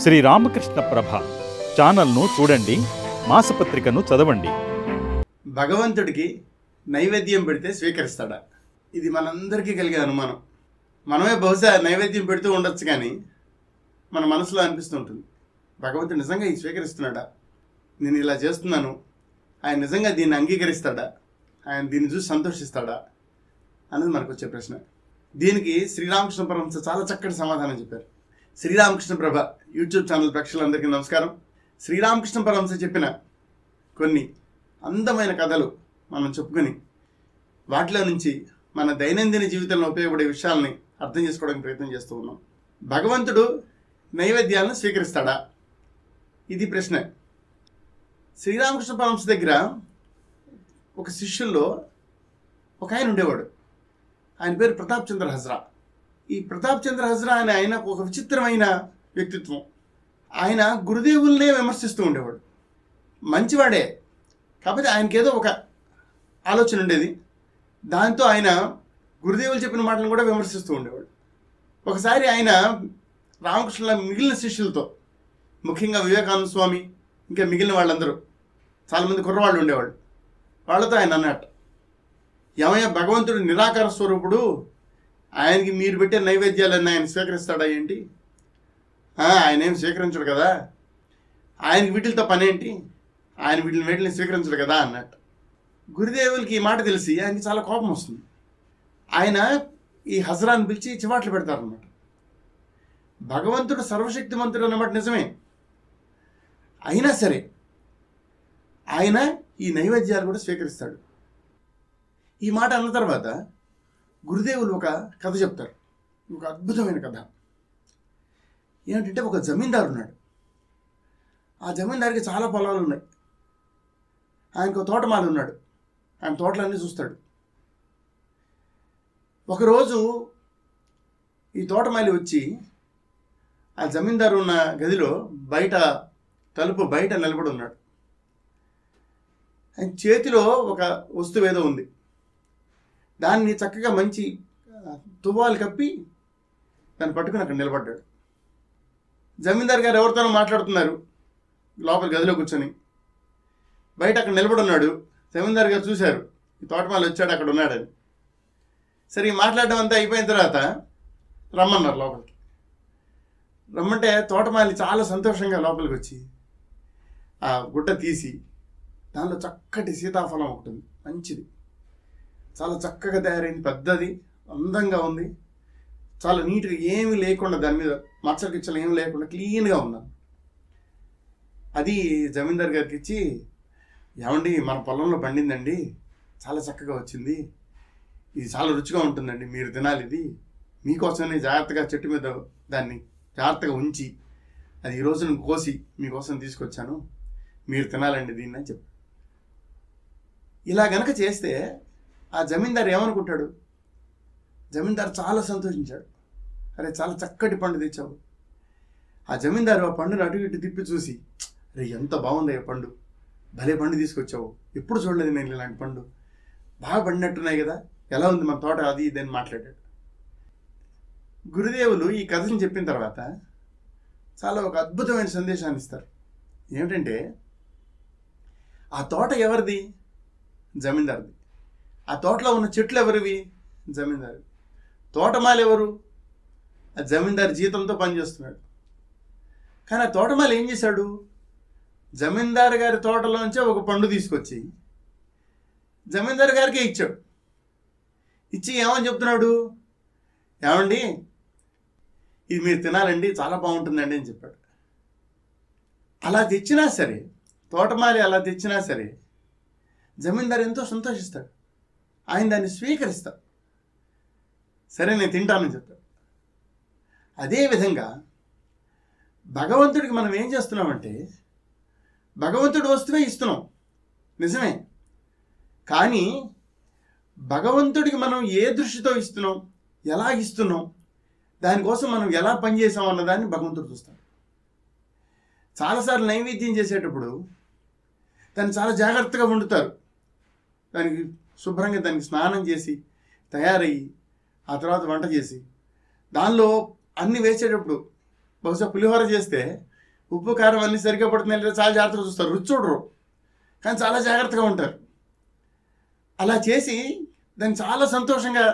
శ్రీ రామకృష్ణ ప్రభ ఛానల్ను చూడండి, మాసపత్రికను చదవండి. భగవంతుడికి నైవేద్యం పెడితే స్వీకరిస్తాడా? ఇది మనందరికీ కలిగే అనుమానం. మనమే బహుశా నైవేద్యం పెడుతూ ఉండొచ్చు, కానీ మన మనసులో అనిపిస్తూ ఉంటుంది, భగవంతుడు నిజంగా ఇది స్వీకరిస్తున్నాడా? నేను ఇలా చేస్తున్నాను, ఆయన నిజంగా దీన్ని అంగీకరిస్తాడా? ఆయన దీన్ని చూసి సంతోషిస్తాడా అనేది మనకు వచ్చే ప్రశ్న. దీనికి శ్రీరామకృష్ణ పరమహంస చాలా చక్కటి సమాధానం చెప్పారు. శ్రీరామకృష్ణ ప్రభ యూట్యూబ్ ఛానల్ ప్రేక్షకులందరికీ నమస్కారం. శ్రీరామకృష్ణ పరమహంస చెప్పిన కొన్ని అందమైన కథలు మనం చెప్పుకొని వాటిలో నుంచి మన దైనందిన జీవితంలో ఉపయోగపడే విషయాల్ని అర్థం చేసుకోవడానికి ప్రయత్నం చేస్తూ ఉన్నాం. భగవంతుడు నైవేద్యాలను స్వీకరిస్తాడా? ఇది ప్రశ్న. శ్రీరామకృష్ణ పరమహంస దగ్గర ఒక శిష్యుల్లో ఒక ఆయన ఉండేవాడు. ఆయన పేరు ప్రతాప్ చంద్ర హజ్రా. ఈ ప్రతాప్ చంద్ర హజ్రా అనే ఆయన ఒక విచిత్రమైన వ్యక్తిత్వం. ఆయన గురుదేవుల్నే విమర్శిస్తూ ఉండేవాడు. మంచివాడే, కాకపోతే ఆయనకి ఏదో ఒక ఆలోచన ఉండేది. దాంతో ఆయన గురుదేవులు చెప్పిన మాటలను కూడా విమర్శిస్తూ ఉండేవాడు. ఒకసారి ఆయన రామకృష్ణుల మిగిలిన శిష్యులతో, ముఖ్యంగా వివేకానంద స్వామి ఇంకా మిగిలిన వాళ్ళందరూ చాలామంది కుర్రవాళ్ళు ఉండేవాళ్ళు, వాళ్ళతో ఆయన అన్నట్టు, ఏమయ్య, భగవంతుడు నిరాకార స్వరూపుడు, ఆయనకి మీరు పెట్టే నైవేద్యాలన్నీ ఆయన స్వీకరిస్తాడా ఏంటి? ఆయన ఏం స్వీకరించడు కదా, ఆయనకి వీటితో పనేంటి, ఆయన వీటిని స్వీకరించడు కదా అన్నట్టు. గురుదేవులకి ఈ మాట తెలిసి ఆయనకి చాలా కోపం వస్తుంది. ఆయన ఈ హజ్రాన్ని పిలిచి చివాట్లు పెడతారన్నమాట. భగవంతుడు సర్వశక్తిమంతుడు అన్నమాట నిజమే, అయినా సరే ఆయన ఈ నైవేద్యాలు కూడా స్వీకరిస్తాడు. ఈ మాట అన్న తర్వాత గురుదేవులు ఒక కథ చెప్తారు, ఒక అద్భుతమైన కథ. ఏంటంటే, ఒక జమీందారు ఉన్నాడు. ఆ జమీందారికి చాలా పొలాలు ఉన్నాయి. ఆయనకు తోటమాలి ఉన్నాడు. ఆయన తోటలన్నీ చూస్తాడు. ఒకరోజు ఈ తోటమాలి వచ్చి ఆ జమీందారు ఉన్న గదిలో తలుపు బయట నిలబడి ఉన్నాడు. ఆయన చేతిలో ఒక వస్తువు ఏదో ఉంది. దాన్ని చక్కగా మంచి తువ్వాలు కప్పి దాన్ని పట్టుకుని అక్కడ నిలబడ్డాడు. జమీందారు గారు ఎవరితోనో మాట్లాడుతున్నారు లోపల గదిలో కూర్చొని. బయట అక్కడ నిలబడి ఉన్నాడు. జమీందారు గారు చూశారు, ఈ తోటమాలి వచ్చాడు, అక్కడ ఉన్నాడని. సరే, ఈ మాట్లాడడం అంతా అయిపోయిన తర్వాత రమ్మన్నారు లోపలికి. రమ్మంటే తోటమాలి చాలా సంతోషంగా లోపలికి వచ్చి ఆ గుడ్డ తీసి దానిలో చక్కటి సీతాఫలం ఒకటి ఉంది, మంచిది, చాలా చక్కగా తయారైంది, పెద్దది, అందంగా ఉంది, చాలా నీట్గా, ఏమీ లేకుండా దాని మీద మచ్చలు గిచ్చలు ఏమి లేకుండా క్లీన్గా ఉన్నాను. అది జమీందార్ గారికి ఇచ్చి, ఏమండి, మన పొలంలో పండిందండి, చాలా చక్కగా వచ్చింది, ఇది చాలా రుచిగా ఉంటుందండి, మీరు తినాలి, ఇది మీకోసమే జాగ్రత్తగా చెట్టు మీద దాన్ని జాగ్రత్తగా ఉంచి అది ఈ రోజున కోసి మీకోసం తీసుకొచ్చాను, మీరు తినాలండి దీన్ని అని చెప్పి. ఇలా గనక చేస్తే ఆ జమీందారు ఏమనుకుంటాడు? జమీందారు చాలా సంతోషించాడు. అరే, చాలా చక్కటి పండు తెచ్చావు. ఆ జమీందారు ఆ పండుని అటు ఇటు తిప్పి చూసి, అరే, ఎంత బాగుంది ఆ పండు, భలే పండు తీసుకొచ్చావు, ఎప్పుడు చూడలేదు నేను ఇలాంటి పండు, బాగా పండినట్టున్నాయి కదా, ఎలా ఉంది మన తోట, అది ఇది అని మాట్లాడాడు. గురుదేవులు ఈ కథను చెప్పిన తర్వాత చాలా ఒక అద్భుతమైన సందేశాన్ని ఇస్తారు. ఏమిటంటే, ఆ తోట ఎవరిది? జమీందారుది. ఆ తోటలో ఉన్న చెట్లు ఎవరివి? జమీందారు. తోటమాలి ఎవరు? ఆ జమీందారు జీతంతో పనిచేస్తున్నాడు. కానీ ఆ తోటమాలి ఏం చేశాడు? జమీందారు గారి తోటలోంచే ఒక పండు తీసుకొచ్చి జమీందారు గారికే ఇచ్చాడు. ఇచ్చి ఏమని చెప్తున్నాడు? ఏమండి, ఇది మీరు తినాలండి, చాలా బాగుంటుందండి అని చెప్పాడు. అలా తెచ్చినా సరే, తోటమాలి అలా తెచ్చినా సరే, జమీందారు ఎంతో సంతోషిస్తాడు, ఆయన దాన్ని స్వీకరిస్తాడు. సరే, నేను తింటానని చెప్తాడు. అదేవిధంగా భగవంతుడికి మనం ఏం చేస్తున్నామంటే, భగవంతుడి వస్తువే ఇస్తున్నాం, నిజమే, కానీ భగవంతుడికి మనం ఏ దృష్టితో ఇస్తున్నాం, ఎలా ఇస్తున్నాం, దానికోసం మనం ఎలా పనిచేసాం అన్నదాన్ని భగవంతుడు చూస్తాడు. చాలాసార్లు నైవేద్యం చేసేటప్పుడు దాన్ని చాలా జాగ్రత్తగా వండుతారు. దానికి శుభ్రంగా దానికి స్నానం చేసి తయారయ్యి ఆ తర్వాత వంట చేసి దానిలో అన్ని వేసేటప్పుడు బహుశా పులిహోర చేస్తే ఉప్పు కారం అన్నీ సరిగ్గా పడుతున్నాయి లేదా చాలా జాగ్రత్తగా చూస్తారు, రుచి చూడరు, కానీ చాలా జాగ్రత్తగా ఉంటారు. అలా చేసి దాన్ని చాలా సంతోషంగా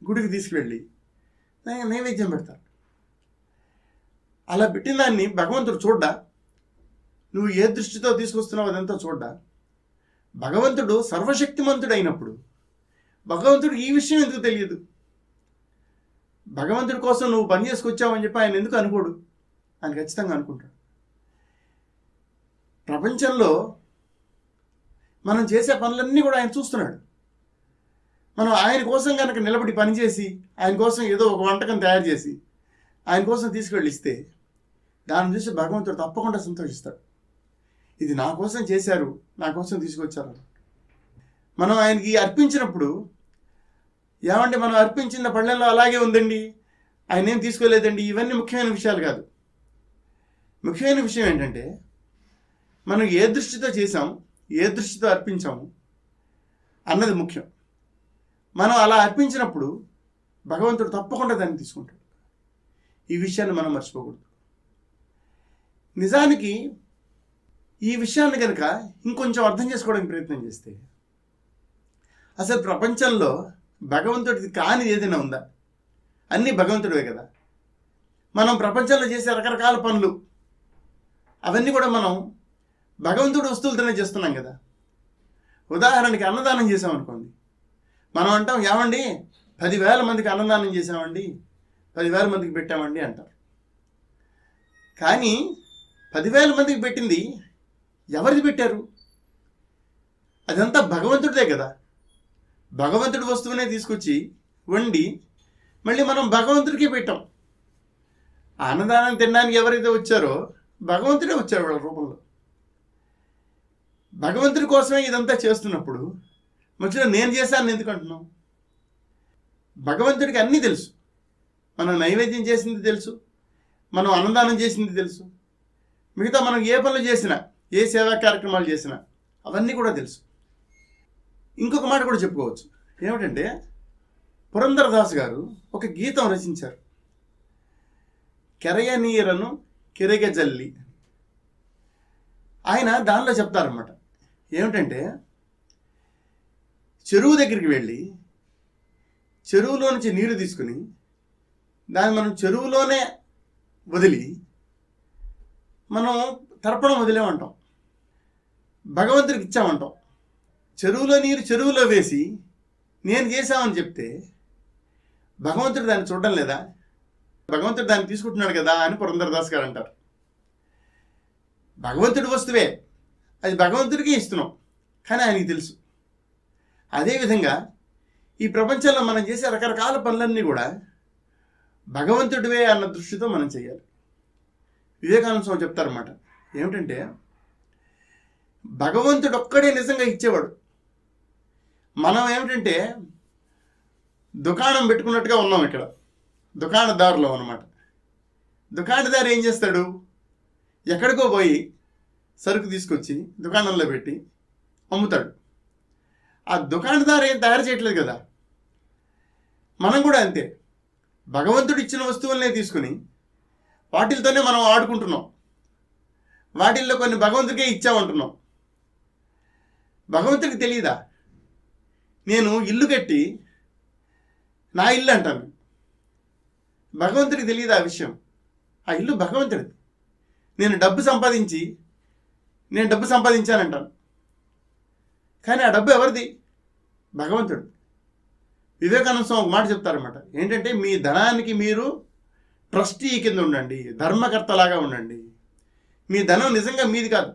గుడికి తీసుకువెళ్ళి దానికి నైవేద్యం పెడతారు. అలా పెట్టిన దాన్ని భగవంతుడు చూడ్డా, నువ్వు ఏ దృష్టితో తీసుకొస్తున్నావు అదంతా చూడ్డా. భగవంతుడు సర్వశక్తిమంతుడు అయినప్పుడు భగవంతుడు ఈ విషయం ఎందుకు తెలియదు? భగవంతుడి కోసం నువ్వు పని చేసుకొచ్చావని చెప్పి ఆయన ఎందుకు అనుకోడు? ఆయన ఖచ్చితంగా అనుకుంటాడు. ప్రపంచంలో మనం చేసే పనులన్నీ కూడా ఆయన చూస్తున్నాడు. మనం ఆయన కోసం కనుక నిలబడి పనిచేసి ఆయన కోసం ఏదో ఒక వంటకం తయారు చేసి ఆయన కోసం తీసుకెళ్ళి ఇస్తే దాన్ని చూసి భగవంతుడు తప్పకుండా సంతోషిస్తాడు. ఇది నా కోసం చేశారు, నా కోసం తీసుకొచ్చారు. మనం ఆయనకి అర్పించినప్పుడు, ఏమంటే మనం అర్పించిన పళ్ళెంలో అలాగే ఉందండి, ఆయన ఏం తీసుకోలేదండి, ఇవన్నీ ముఖ్యమైన విషయాలు కాదు. ముఖ్యమైన విషయం ఏంటంటే మనం ఏ దృష్టితో చేసాం, ఏ దృష్టితో అర్పించాము అన్నది ముఖ్యం. మనం అలా అర్పించినప్పుడు భగవంతుడు తప్పకుండా దాన్ని తీసుకుంటాడు. ఈ విషయాన్ని మనం మర్చిపోకూడదు. నిజానికి ఈ విషయాన్ని కనుక ఇంకొంచెం అర్థం చేసుకోవడానికి ప్రయత్నం చేస్తే అసలు ప్రపంచంలో భగవంతుడికి కానిది ఏదైనా ఉందా? అన్నీ భగవంతుడివే కదా. మనం ప్రపంచంలో చేసే రకరకాల పనులు అవన్నీ కూడా మనం భగవంతుడి వస్తువులతోనే చేస్తున్నాం కదా. ఉదాహరణకి అన్నదానం చేసామనుకోండి, మనం అంటాం ఏమండి 10,000 మందికి అన్నదానం చేసామండి, 10,000 మందికి పెట్టామండి అంటారు. కానీ 10,000 మందికి పెట్టింది ఎవరిది పెట్టారు? అదంతా భగవంతుడిదే కదా. భగవంతుడి వస్తువునే తీసుకొచ్చి వండి మళ్ళీ మనం భగవంతుడికే పెట్టాం. అన్నదానం తినడానికి ఎవరైతే వచ్చారో భగవంతుడే వచ్చారు వాళ్ళ రూపంలో. భగవంతుడి కోసమే ఇదంతా చేస్తున్నప్పుడు మధ్యలో నేను చేశాను ఎందుకు అంటున్నాం? భగవంతుడికి అన్నీ తెలుసు. మనం నైవేద్యం చేసింది తెలుసు, మనం అన్నదానం చేసింది తెలుసు, మిగతా మనం ఏ పనులు చేసినా, ఏ సేవా కార్యక్రమాలు చేసినా అవన్నీ కూడా తెలుసు. ఇంకొక మాట కూడా చెప్పుకోవచ్చు. ఏమిటంటే పురంధరదాస్ గారు ఒక గీతం రచించారు, కెరయ నీరను కెరగ జల్లి. ఆయన దానిలో చెప్తారన్నమాట ఏమిటంటే చెరువు దగ్గరికి వెళ్ళి చెరువులో నుంచి నీరు తీసుకుని దాన్ని మనం చెరువులోనే వదిలి మనం తర్పణం వదిలేమంటాం, భగవంతుడికి ఇచ్చామంటాం. చెరువులో నీరు చెరువులో వేసి నేను చేశామని చెప్తే భగవంతుడు దాన్ని చూడడం లేదా? భగవంతుడు దాన్ని తీసుకుంటున్నాడు కదా అని పురంధరదాస్ గారు అంటారు. భగవంతుడి వస్తువే, అది భగవంతుడికి ఇస్తున్నాం, కానీ ఆయనకి తెలుసు. అదేవిధంగా ఈ ప్రపంచంలో మనం చేసే రకరకాల పనులన్నీ కూడా భగవంతుడివే అన్న దృష్టితో మనం చేయాలి. వివేకానంద స్వామి చెప్తారన్నమాట ఏమిటంటే భగవంతుడు ఒక్కడే నిజంగా ఇచ్చేవాడు. మనం ఏమిటంటే దుకాణం పెట్టుకున్నట్టుగా ఉన్నాం ఇక్కడ, దుకాణదారులో అన్నమాట. దుకాణదారు ఏం చేస్తాడు? ఎక్కడికో పోయి సరుకు తీసుకొచ్చి దుకాణంలో పెట్టి అమ్ముతాడు. ఆ దుకాణదారు ఏం తయారు చేయట్లేదు కదా. మనం కూడా అంతే, భగవంతుడు ఇచ్చిన వస్తువులనే తీసుకుని వాటితోనే మనం ఆడుకుంటున్నాం, వాటిల్లో కొన్ని భగవంతుడికే ఇచ్చామంటున్నాం. భగవంతుడికి తెలియదా? నేను ఇల్లు కట్టి నా ఇల్లు అంటాను, భగవంతుడికి తెలియదా ఆ విషయం? ఆ ఇల్లు భగవంతుడిది. నేను డబ్బు సంపాదించానంటాను, కానీ ఆ డబ్బు ఎవరిది? భగవంతుడు. వివేకానంద స్వామి ఒక మాట చెప్తారన్నమాట ఏంటంటే మీ ధనానికి మీరు ట్రస్టీ కింద ఉండండి, ధర్మకర్తలాగా ఉండండి. మీ ధనం నిజంగా మీది కాదు.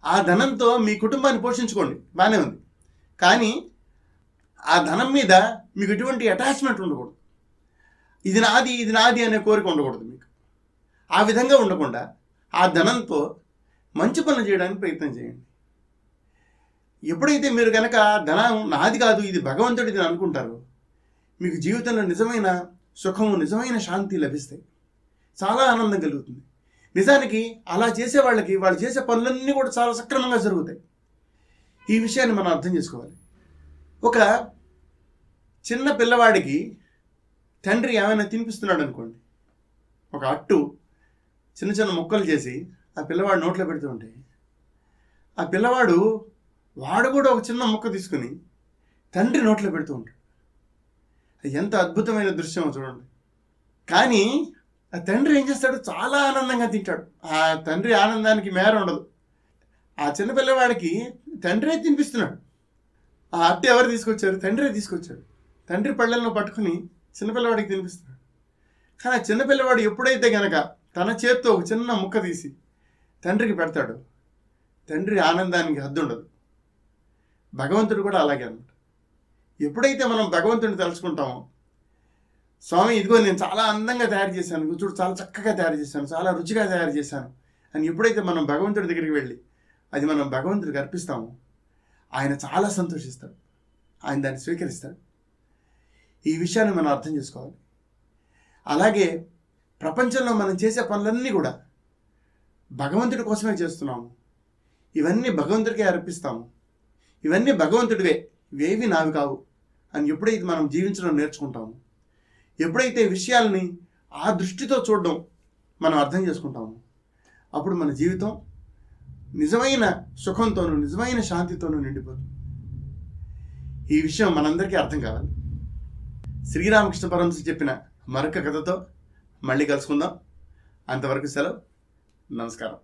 ఆ ధనంతో మీ కుటుంబాన్ని పోషించుకోండి, బాగానే ఉంది. కానీ ఆ ధనం మీద మీకు ఎటువంటి అటాచ్మెంట్ ఉండకూడదు. ఇది నాది అనే కోరిక ఉండకూడదు మీకు. ఆ విధంగా ఉండకుండా ఆ ధనంతో మంచి పనులు చేయడానికి ప్రయత్నం చేయండి. ఎప్పుడైతే మీరు కనుక ధనం నాది కాదు ఇది భగవంతుడిది అనుకుంటారో మీకు జీవితంలో నిజమైన సుఖము, నిజమైన శాంతి లభిస్తాయి, చాలా ఆనందం కలుగుతుంది. నిజానికి అలా చేసే వాళ్ళకి వాళ్ళు చేసే పనులన్నీ కూడా చాలా సక్రమంగా జరుగుతాయి. ఈ విషయాన్ని మనం అర్థం చేసుకోవాలి. ఒక చిన్న పిల్లవాడికి తండ్రి ఏమైనా తినిపిస్తున్నాడు అనుకోండి, ఒక అట్టు చిన్న చిన్న ముక్కలు చేసి ఆ పిల్లవాడు నోట్లో పెడుతూ ఉంటే ఆ పిల్లవాడు వాడు కూడా ఒక చిన్న ముక్క తీసుకుని తండ్రి నోట్లో పెడుతూ ఉంటాడు. ఎంత అద్భుతమైన దృశ్యం చూడండి. కానీ ఆ తండ్రి ఏం చేస్తాడు? చాలా ఆనందంగా తింటాడు. ఆ తండ్రి ఆనందానికి మేర ఉండదు. ఆ చిన్న పిల్లవాడికి తండ్రే తినిపిస్తున్నాడు. ఆ అట్టు ఎవరు తీసుకొచ్చారు? తండ్రే తీసుకొచ్చాడు. తండ్రి పళ్ళెలను పట్టుకుని చిన్నపిల్లవాడికి తినిపిస్తున్నాడు. కానీ ఆ చిన్నపిల్లవాడు ఎప్పుడైతే గనక తన చేత్తో ఒక చిన్న ముక్క తీసి తండ్రికి పెడతాడు, తండ్రి ఆనందానికి హద్దు ఉండదు. భగవంతుడు కూడా అలాగే అన్నమాట. ఎప్పుడైతే మనం భగవంతుడిని తలుచుకుంటామో, స్వామి ఇదిగో నేను చాలా అందంగా తయారు చేశాను, చూడు చాలా చక్కగా తయారు చేశాను, చాలా రుచిగా తయారు చేశాను అని ఎప్పుడైతే మనం భగవంతుడి దగ్గరికి వెళ్ళి అది మనం భగవంతుడికి అర్పిస్తామో ఆయన చాలా సంతోషిస్తాడు. ఆయన దాన్ని స్వీకరిస్తాడు. ఈ విషయాన్ని మనం అర్థం చేసుకోవాలి. అలాగే ప్రపంచంలో మనం చేసే పనులన్నీ కూడా భగవంతుడి కోసమే చేస్తున్నాము. ఇవన్నీ భగవంతుడికే అర్పిస్తాము. ఇవన్నీ భగవంతుడివే, ఇవేవి నావి కావు అని ఎప్పుడైతే మనం జీవించడం నేర్చుకుంటాము, ఎప్పుడైతే విషయాల్ని ఆ దృష్టితో చూడడం మనం అర్థం చేసుకుంటాము, అప్పుడు మన జీవితం నిజమైన సుఖంతోనూ నిజమైన శాంతితోనూ నిండిపోతుంది. ఈ విషయం మనందరికీ అర్థం కావాలి. శ్రీరామకృష్ణ పరమహంస చెప్పిన మరొక కథతో మళ్ళీ కలుసుకుందాం. అంతవరకు సెలవు. నమస్కారం.